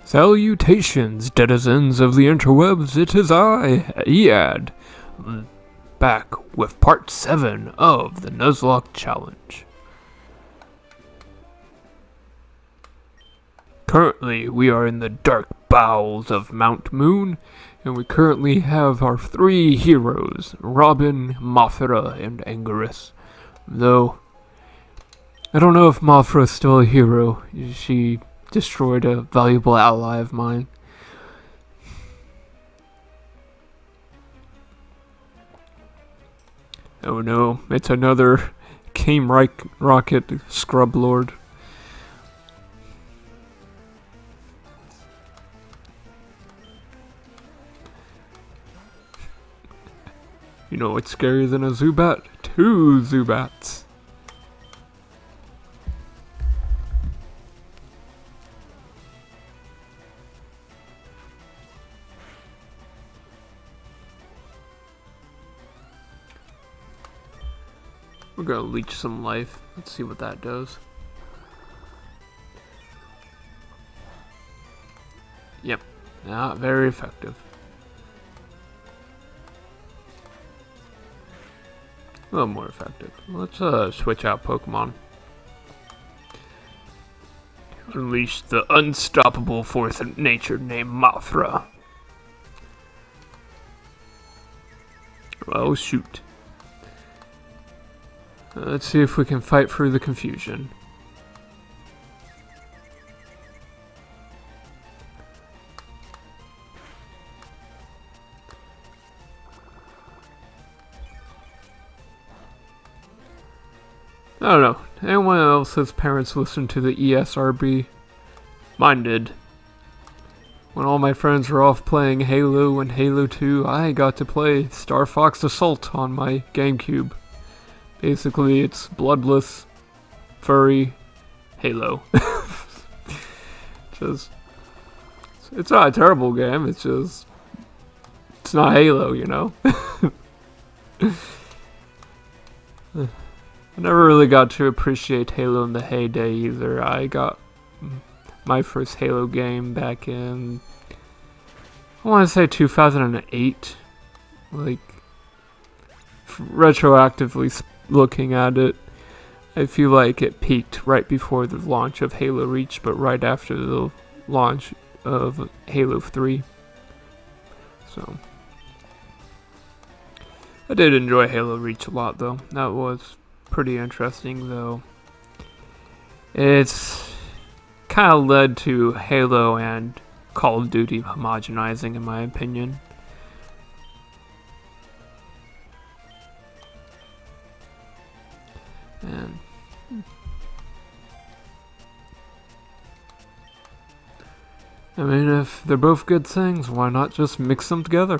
Salutations, denizens of the interwebs, it is I, Ead, back with part 7 of the Nuzlocke Challenge. Currently, we are in the dark bowels of Mount Moon, and we currently have our 3 heroes, Robin, Mothra, and Angerus. Though, I don't know if Mothra is still a hero. She destroyed a valuable ally of mine. Oh no, it's another Game Rocket Scrub Lord. You know what's scarier than a Zubat? 2 Zubats. We're gonna leech some life. Let's see what that does. Yep, not very effective. A little more effective. Let's switch out Pokemon. Unleash the unstoppable force of nature named Mothra. Oh shoot. Let's see if we can fight through the confusion. I don't know. Anyone else's parents listen to the ESRB? Mine did. When all my friends were off playing Halo and Halo 2, I got to play Star Fox Assault on my GameCube. Basically, it's bloodless, furry Halo. It's not a terrible game, it's not Halo, you know? I never really got to appreciate Halo in the heyday either. I got my first Halo game back in, I want to say 2008. Like, retroactively looking at it, I feel like it peaked right before the launch of Halo Reach, but right after the launch of Halo 3. So, I did enjoy Halo Reach a lot though. That was pretty interesting though. It's kind of led to Halo and Call of Duty homogenizing in my opinion. And I mean, if they're both good things, why not just mix them together?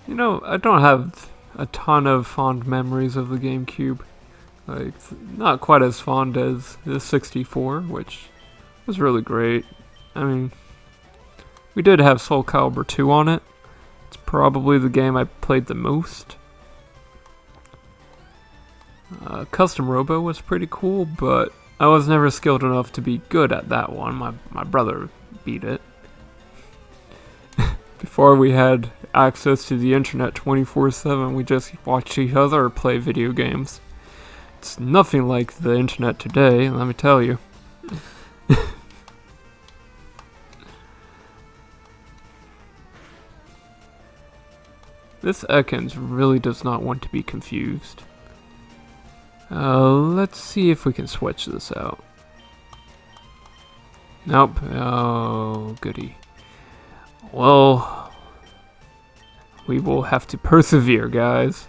You know, I don't have a ton of fond memories of the GameCube. Like, not quite as fond as the 64, which was really great. I mean, we did have Soul Calibur 2 on it. It's probably the game I played the most. Custom Robo was pretty cool, but I was never skilled enough to be good at that one. My brother beat it. Before we had access to the internet 24/7, we just watched each other play video games. It's nothing like the internet today, let me tell you. This Ekans really does not want to be confused. Let's see if we can switch this out. Nope. Oh, goody. Well, we will have to persevere, guys.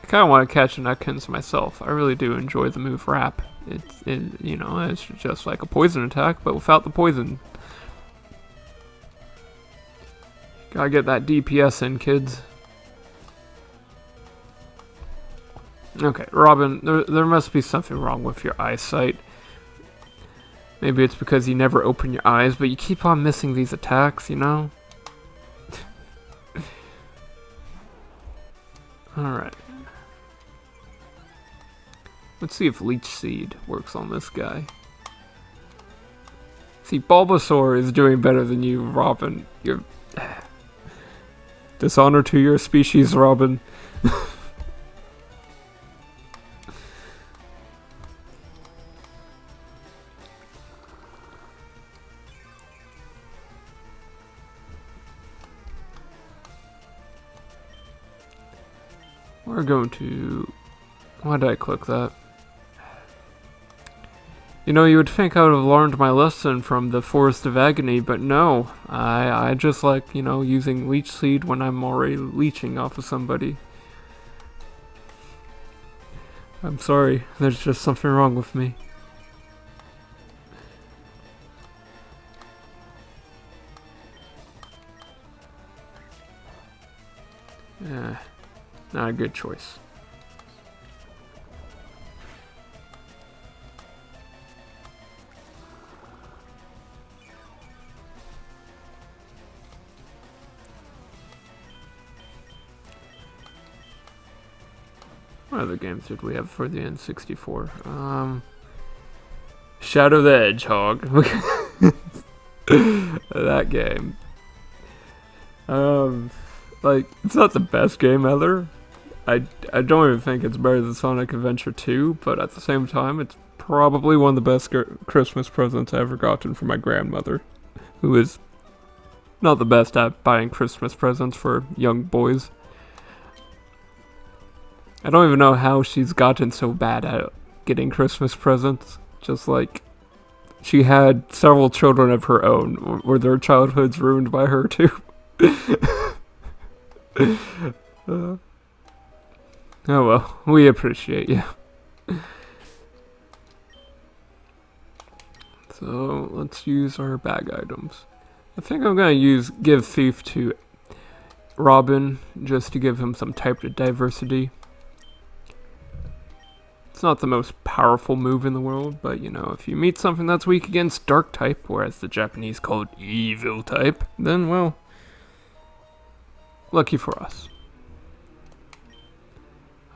I kind of want to catch an Ekans myself. I really do enjoy the move Wrap. It's just like a poison attack, but without the poison. Gotta get that DPS in, kids. Okay, Robin, there must be something wrong with your eyesight. Maybe it's because you never open your eyes, but you keep on missing these attacks, you know? Alright. Let's see if Leech Seed works on this guy. See, Bulbasaur is doing better than you, Robin. You're... Dishonor to your species, Robin. We're going to... Why did I click that? You know, you would think I would have learned my lesson from the Forest of Agony, but no. I just like, you know, using Leech Seed when I'm already leeching off of somebody. I'm sorry, there's just something wrong with me. Yeah, not a good choice. What other games did we have for the N64? Shadow the Hedgehog. That game. Like, it's not the best game ever. I don't even think it's better than Sonic Adventure 2, but at the same time, it's probably one of the best Christmas presents I ever gotten from my grandmother, who is not the best at buying Christmas presents for young boys. I don't even know how she's gotten so bad at getting Christmas presents. Just like, she had several children of her own. Were their childhoods ruined by her too? Oh well, we appreciate you. So, let's use our bag items. I think I'm gonna give Thief to Robin, just to give him some type diversity. It's not the most powerful move in the world, but you know, if you meet something that's weak against Dark type, or as the Japanese call it, Evil type, then, well, lucky for us.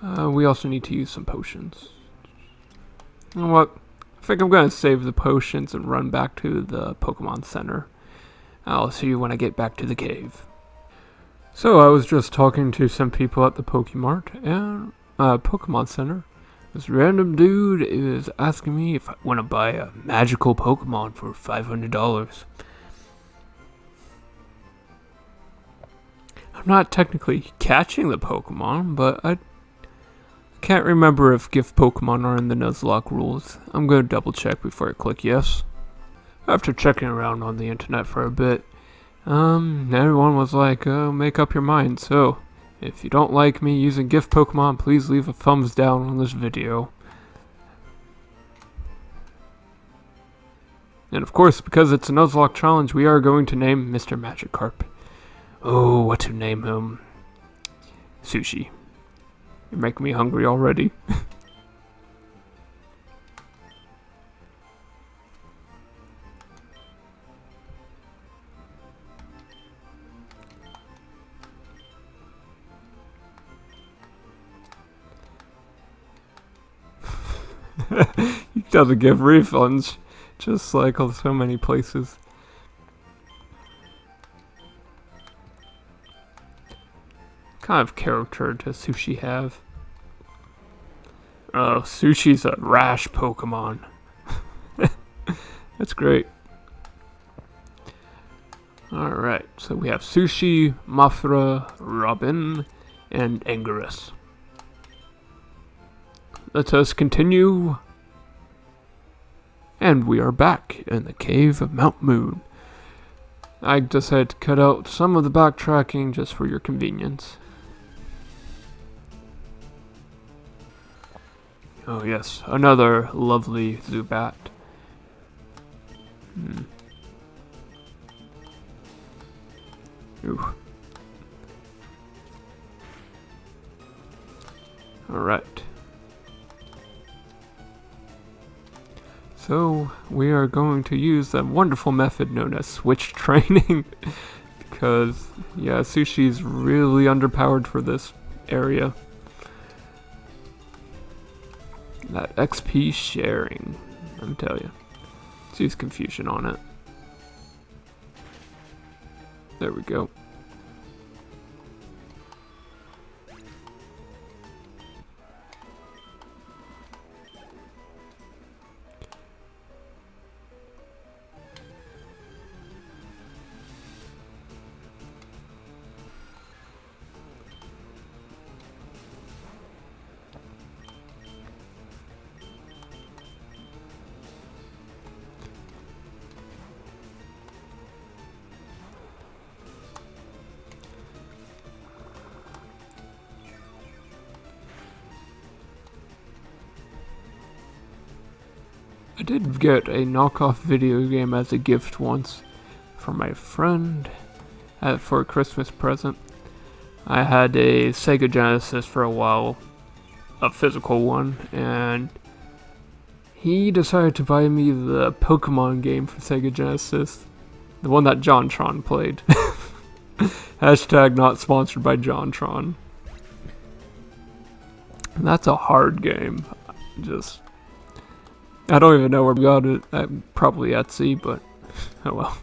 We also need to use some potions. You know what? I think I'm going to save the potions and run back to the Pokemon Center. I'll see you when I get back to the cave. So, I was just talking to some people at the Pokemart and Pokemon Center. This random dude is asking me if I want to buy a magical Pokemon for $500. I'm not technically catching the Pokemon, but I can't remember if gift Pokemon are in the Nuzlocke rules. I'm going to double check before I click yes. After checking around on the internet for a bit, everyone was like, make up your mind, so... If you don't like me using gift Pokemon, please leave a thumbs down on this video. And of course, because it's a Nuzlocke challenge, we are going to name Mr. Magikarp. Oh, what to name him? Sushi. You're making me hungry already. He doesn't give refunds, just like so many places. What kind of character does Sushi have? Oh, Sushi's a rash Pokemon. That's great. Alright, so we have Sushi, Mothra, Robin, and Angerus. Let us continue. And we are back in the cave of Mount Moon. I decided to cut out some of the backtracking just for your convenience. Oh yes, another lovely Zubat. Ooh. Alright. So, we are going to use that wonderful method known as switch training. Because, yeah, Sushi's really underpowered for this area. That XP sharing, let me tell you. Let's use confusion on it. There we go. I did get a knockoff video game as a gift once from my friend for a Christmas present. I had a Sega Genesis for a while, a physical one, and he decided to buy me the Pokémon game for Sega Genesis, the one that JonTron played. Hashtag not sponsored by JonTron. And that's a hard game. I don't even know where we got it. Probably Etsy, but oh well.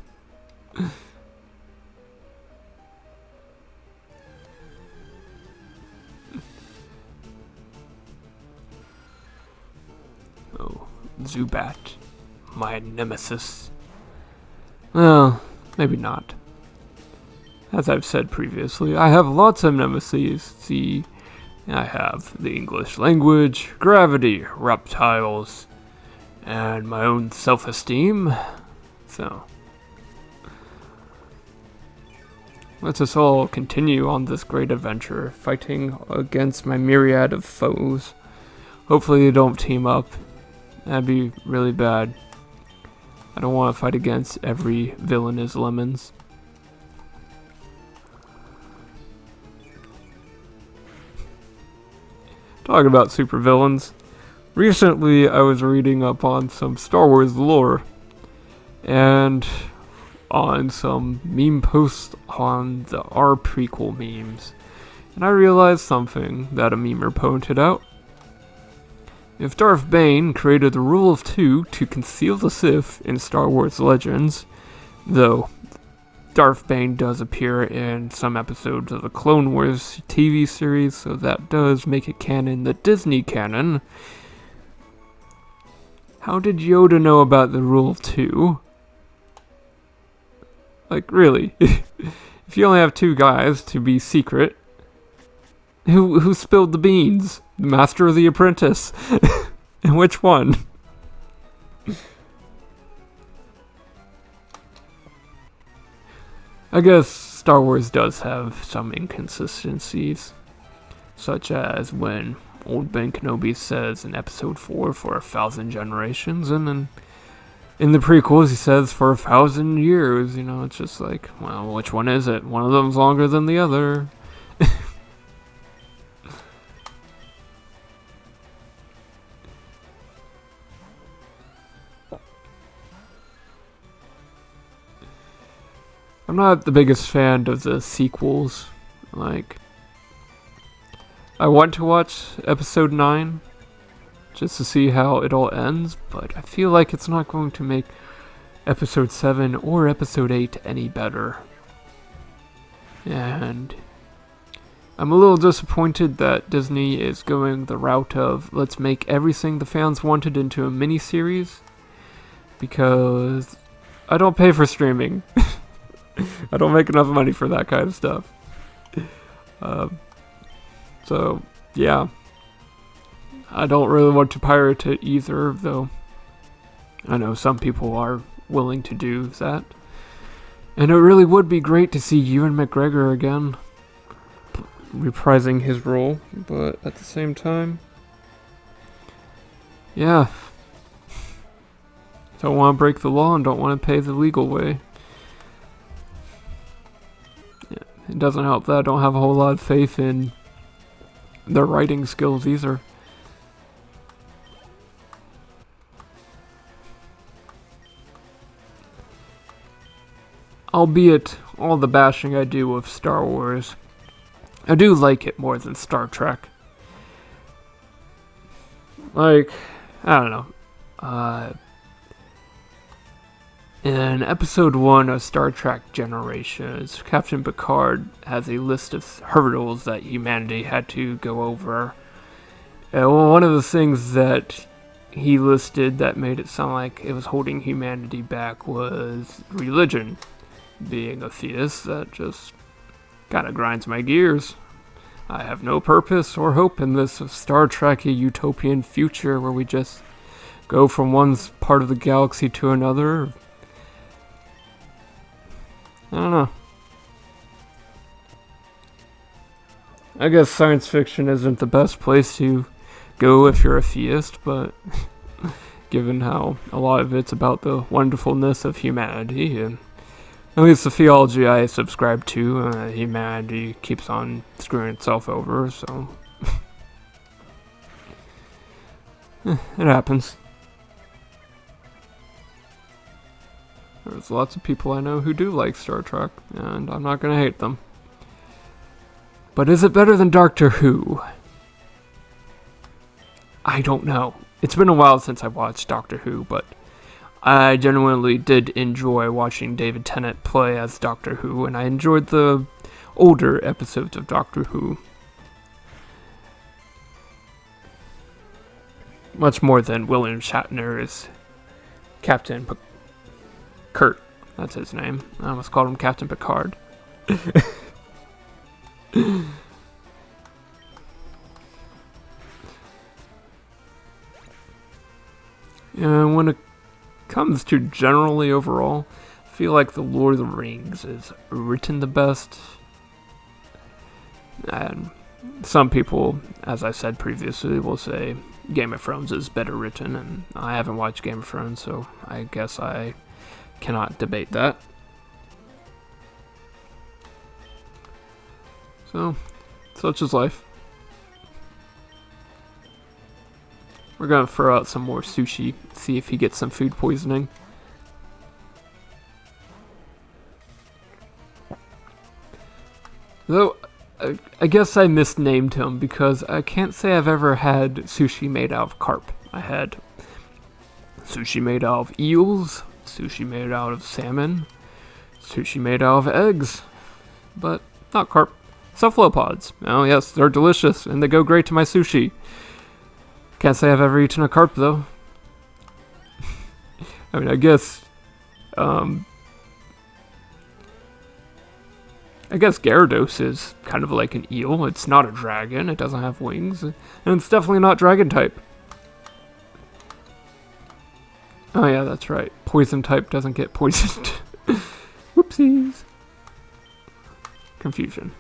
Oh, Zubat, my nemesis. Well, maybe not. As I've said previously, I have lots of nemesis. See, I have the English language, gravity, reptiles, and my own self-esteem. So, let us all continue on this great adventure, fighting against my myriad of foes. Hopefully they don't team up. That'd be really bad. I don't want to fight against every villain as lemons. Talking about supervillains. Recently, I was reading up on some Star Wars lore, and on some meme posts on the R prequel memes, and I realized something that a memer pointed out. If Darth Bane created the rule of two to conceal the Sith in Star Wars Legends, though Darth Bane does appear in some episodes of the Clone Wars TV series, so that does make it canon, the Disney canon. How did Yoda know about the rule of two? Like, really? If you only have two guys to be secret, who spilled the beans? The Master or the Apprentice? And which one? I guess Star Wars does have some inconsistencies, such as when old Ben Kenobi says in episode 4 for 1,000 generations, and then in the prequels he says for 1,000 years. You know, it's just like, well, which one is it? One of them's longer than the other. I'm not the biggest fan of the sequels. Like, I want to watch episode 9 just to see how it all ends, but I feel like it's not going to make episode 7 or episode 8 any better. And I'm a little disappointed that Disney is going the route of let's make everything the fans wanted into a mini-series, because I don't pay for streaming. I don't make enough money for that kind of stuff. So, yeah. I don't really want to pirate it either, though I know some people are willing to do that. And it really would be great to see Ewan McGregor again, reprising his role, but at the same time, yeah. Don't want to break the law and don't want to pay the legal way. it doesn't help that I don't have a whole lot of faith in their writing skills either. Albeit all the bashing I do of Star Wars, I do like it more than Star Trek. Like, I don't know. In episode 1 of Star Trek Generations, Captain Picard has a list of hurdles that humanity had to go over. One of the things that he listed that made it sound like it was holding humanity back was religion. Being a theist, that just kind of grinds my gears. I have no purpose or hope in this Star Trek-y utopian future where we just go from one part of the galaxy to another. I don't know. I guess science fiction isn't the best place to go if you're a theist, but given how a lot of it's about the wonderfulness of humanity, and at least the theology I subscribe to, humanity keeps on screwing itself over, so it happens. There's lots of people I know who do like Star Trek, and I'm not going to hate them. But is it better than Doctor Who? I don't know. It's been a while since I've watched Doctor Who, but I genuinely did enjoy watching David Tennant play as Doctor Who, and I enjoyed the older episodes of Doctor Who much more than William Shatner as Captain Kurt. That's his name. I almost called him Captain Picard. And when it comes to generally overall, I feel like The Lord of the Rings is written the best. And some people, as I said previously, will say Game of Thrones is better written, and I haven't watched Game of Thrones, so I guess I cannot debate that. So, such is life. We're gonna throw out some more sushi, see if he gets some food poisoning. Though, I guess I misnamed him because I can't say I've ever had sushi made out of carp. I had sushi made out of eels, sushi made out of salmon, sushi made out of eggs, but not carp. Cephalopods. Oh yes, they're delicious and they go great to my sushi. Can't say I've ever eaten a carp, though. I mean, I guess Gyarados is kind of like an eel. It's not a dragon. It doesn't have wings. And it's definitely not dragon type. Oh yeah, that's right. Poison type doesn't get poisoned. Whoopsies. Confusion.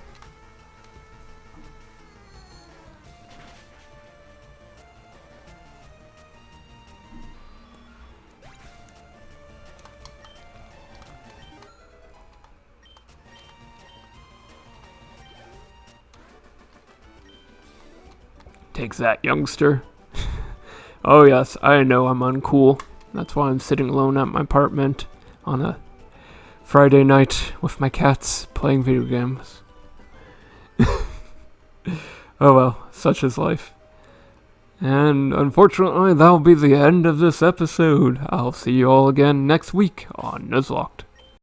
Takes that, youngster. Oh yes, I know I'm uncool. That's why I'm sitting alone at my apartment on a Friday night with my cats playing video games. Oh well, such is life. And unfortunately, that'll be the end of this episode. I'll see you all again next week on Nuzlocked.